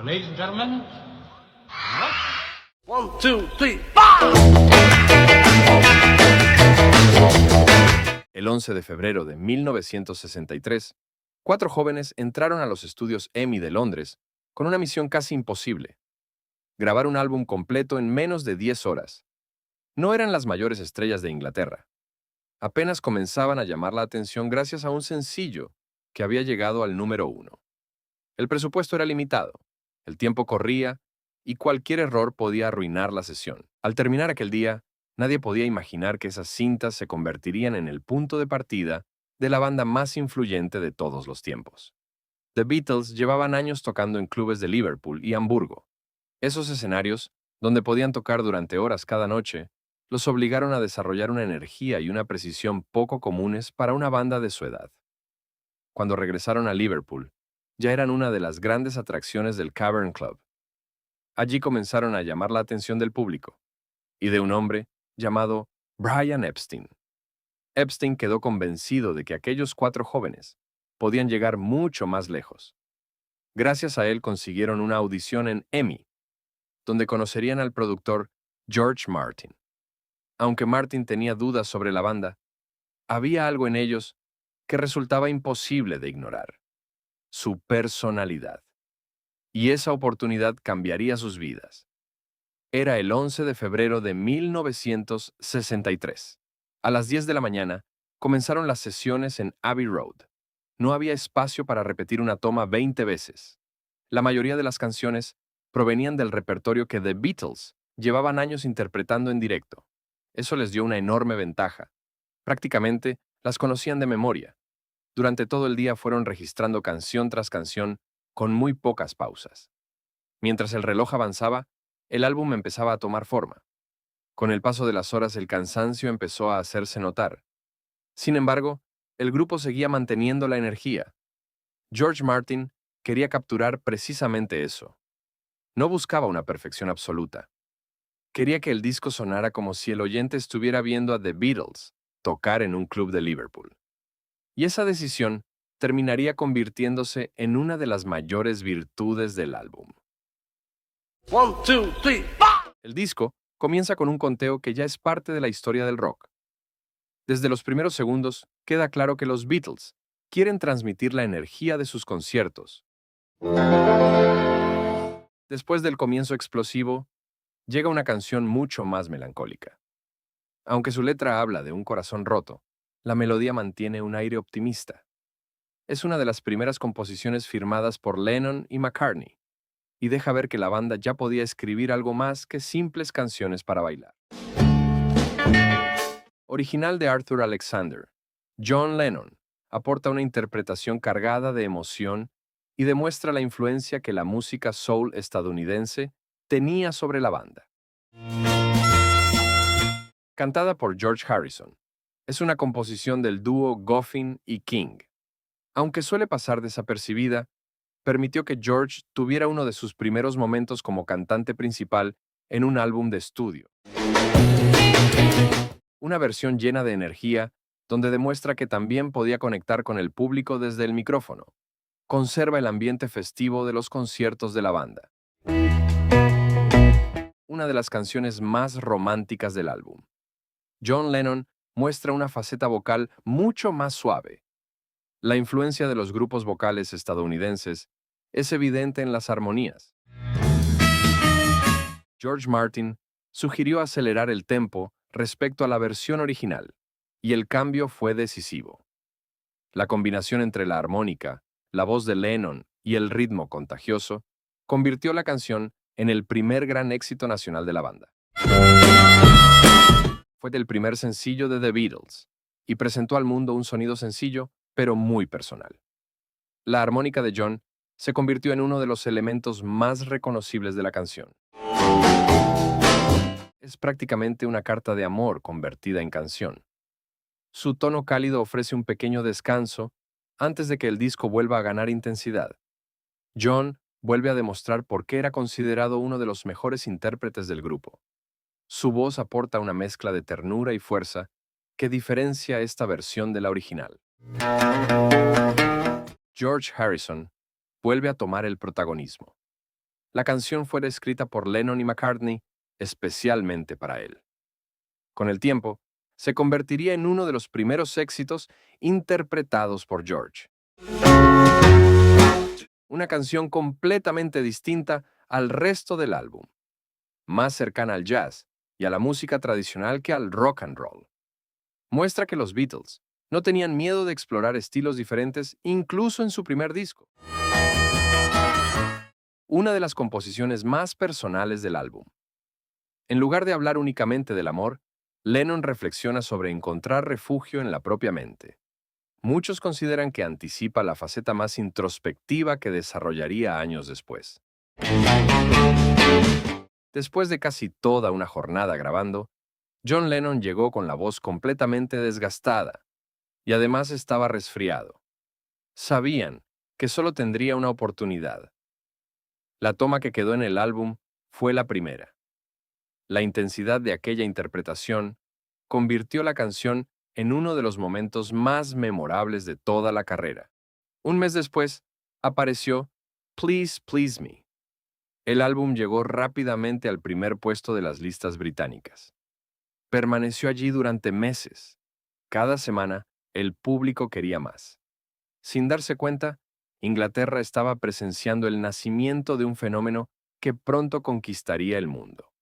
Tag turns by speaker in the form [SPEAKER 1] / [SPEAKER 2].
[SPEAKER 1] Ladies and gentlemen,
[SPEAKER 2] One, two, three.
[SPEAKER 3] El 11 de febrero de 1963, cuatro jóvenes entraron a los estudios EMI de Londres con una misión casi imposible: grabar un álbum completo en menos de 10 horas. No eran las mayores estrellas de Inglaterra. Apenas comenzaban a llamar la atención gracias a un sencillo que había llegado al número 1. El presupuesto era limitado, el tiempo corría y cualquier error podía arruinar la sesión. Al terminar aquel día, nadie podía imaginar que esas cintas se convertirían en el punto de partida de la banda más influyente de todos los tiempos. The Beatles llevaban años tocando en clubes de Liverpool y Hamburgo. Esos escenarios, donde podían tocar durante horas cada noche, los obligaron a desarrollar una energía y una precisión poco comunes para una banda de su edad. Cuando regresaron a Liverpool, ya eran una de las grandes atracciones del Cavern Club. Allí comenzaron a llamar la atención del público y de un hombre llamado Brian Epstein. Epstein quedó convencido de que aquellos cuatro jóvenes podían llegar mucho más lejos. Gracias a él consiguieron una audición en EMI, donde conocerían al productor George Martin. Aunque Martin tenía dudas sobre la banda, había algo en ellos que resultaba imposible de ignorar: su personalidad. Y esa oportunidad cambiaría sus vidas. Era el 11 de febrero de 1963. A las 10 de la mañana, comenzaron las sesiones en Abbey Road. No había espacio para repetir una toma 20 veces. La mayoría de las canciones provenían del repertorio que The Beatles llevaban años interpretando en directo. Eso les dio una enorme ventaja. Prácticamente las conocían de memoria. Durante todo el día fueron registrando canción tras canción con muy pocas pausas. Mientras el reloj avanzaba, el álbum empezaba a tomar forma. Con el paso de las horas, el cansancio empezó a hacerse notar. Sin embargo, el grupo seguía manteniendo la energía. George Martin quería capturar precisamente eso. No buscaba una perfección absoluta. Quería que el disco sonara como si el oyente estuviera viendo a The Beatles tocar en un club de Liverpool. Y esa decisión terminaría convirtiéndose en una de las mayores virtudes del álbum.
[SPEAKER 2] One, two, three.
[SPEAKER 3] El disco comienza con un conteo que ya es parte de la historia del rock. Desde los primeros segundos, queda claro que los Beatles quieren transmitir la energía de sus conciertos. Después del comienzo explosivo, llega una canción mucho más melancólica. Aunque su letra habla de un corazón roto, la melodía mantiene un aire optimista. Es una de las primeras composiciones firmadas por Lennon y McCartney, y deja ver que la banda ya podía escribir algo más que simples canciones para bailar. Original de Arthur Alexander, John Lennon aporta una interpretación cargada de emoción y demuestra la influencia que la música soul estadounidense tenía sobre la banda. Cantada por George Harrison, es una composición del dúo Goffin y King. Aunque suele pasar desapercibida, permitió que George tuviera uno de sus primeros momentos como cantante principal en un álbum de estudio. Una versión llena de energía, donde demuestra que también podía conectar con el público desde el micrófono. Conserva el ambiente festivo de los conciertos de la banda. Una de las canciones más románticas del álbum. John Lennon muestra una faceta vocal mucho más suave. La influencia de los grupos vocales estadounidenses es evidente en las armonías. George Martin sugirió acelerar el tempo respecto a la versión original, y el cambio fue decisivo. La combinación entre la armónica, la voz de Lennon y el ritmo contagioso convirtió la canción en el primer gran éxito nacional de la banda. Fue el primer sencillo de The Beatles y presentó al mundo un sonido sencillo, pero muy personal. La armónica de John se convirtió en uno de los elementos más reconocibles de la canción. Es prácticamente una carta de amor convertida en canción. Su tono cálido ofrece un pequeño descanso antes de que el disco vuelva a ganar intensidad. John vuelve a demostrar por qué era considerado uno de los mejores intérpretes del grupo. Su voz aporta una mezcla de ternura y fuerza que diferencia esta versión de la original. George Harrison vuelve a tomar el protagonismo. La canción fue escrita por Lennon y McCartney especialmente para él. Con el tiempo, se convertiría en uno de los primeros éxitos interpretados por George. Una canción completamente distinta al resto del álbum, más cercana al jazz y a la música tradicional que al rock and roll. Muestra que los Beatles no tenían miedo de explorar estilos diferentes incluso en su primer disco. Una de las composiciones más personales del álbum. En lugar de hablar únicamente del amor, Lennon reflexiona sobre encontrar refugio en la propia mente. Muchos consideran que anticipa la faceta más introspectiva que desarrollaría años después. Después de casi toda una jornada grabando, John Lennon llegó con la voz completamente desgastada y además estaba resfriado. Sabían que solo tendría una oportunidad. La toma que quedó en el álbum fue la primera. La intensidad de aquella interpretación convirtió la canción en uno de los momentos más memorables de toda la carrera. Un mes después, apareció Please Please Me. El álbum llegó rápidamente al primer puesto de las listas británicas. Permaneció allí durante meses. Cada semana, el público quería más. Sin darse cuenta, Inglaterra estaba presenciando el nacimiento de un fenómeno que pronto conquistaría el mundo.